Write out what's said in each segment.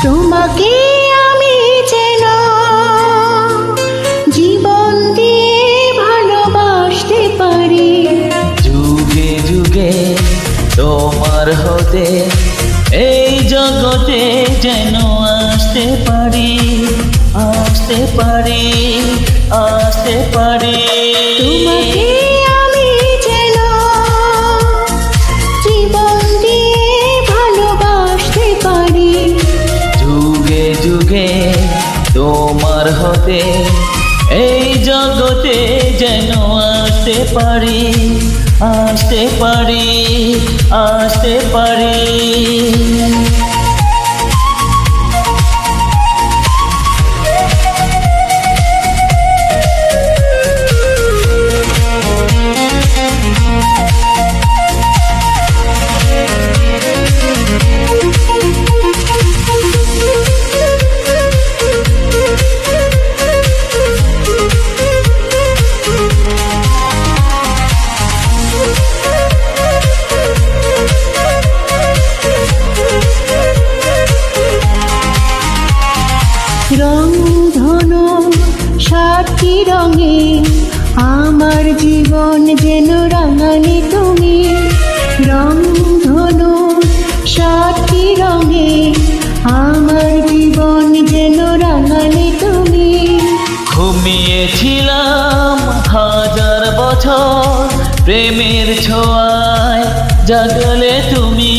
তোমাকে আমি যেন জীবন দিয়ে ভালোবাসতে পারি, যুগে যুগে তোমার হতে এই জগতে যেন আসতে পারি, আসতে পারি, আসতে পারি। তোমাকে আমি যেন জীবন দিয়ে ভালোবাসতে পারি, যুগে যুগে তোমার হতে এই জগতে যেন আসতে পারি, আসতে পারি, আসতে পারি। রংধনু সাতটি রঙে আমার জীবন যেন রাঙানি তুমি, রংধনু সাতটি রঙে আমার জীবন যেন রাঙানি তুমি। ঘুমিয়েছিলাম হাজার বছর প্রেমের ছোঁয়ায়, জাগলে তুমি,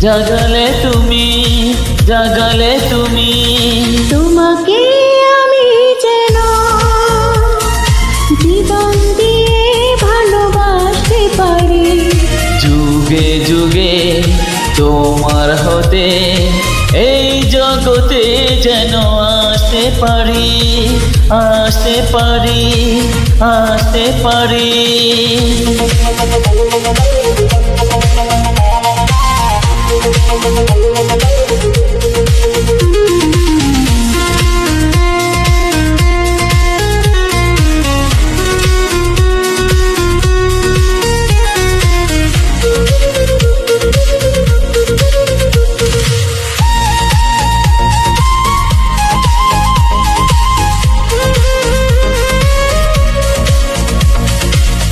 জাগলে তুমি, জাগলে তুমি। তোমাকে আমি যেন জীবন দিয়ে ভালোবাসতে পারি, যুগে যুগে তোমার হতে এই জগতে যেন আসতে পারি, আসতে পারি, আসতে পারি।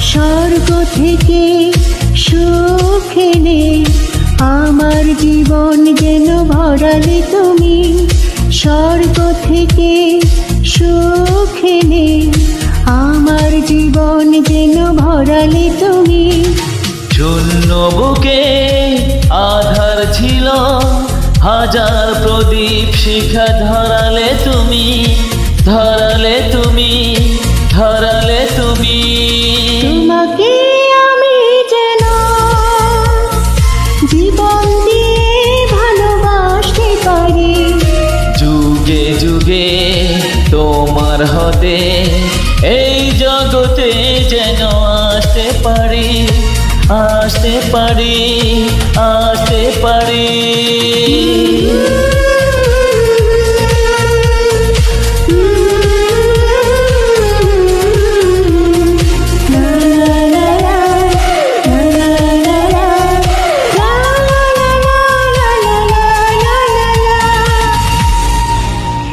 স্বর্গ থেকে সুখ এনে আমার জীবন যেন ভরালে তুমি, স্বর্গ থেকে সুখ এনে আমার জীবন যেন ভরালে তুমি। শূন্য বুকে আধার ছিল, হাজার প্রদীপ শিখা ধরালে তুমি, ধরালে তুমি, ধরালে তুমি। তোমাকে আমি যেন জীবন দিয়ে ভালোবাসতে পারি, যুগে যুগে তোমার হতে এই জগতে যেন আসতে পারি, আসতে পারি, আসতে পারি।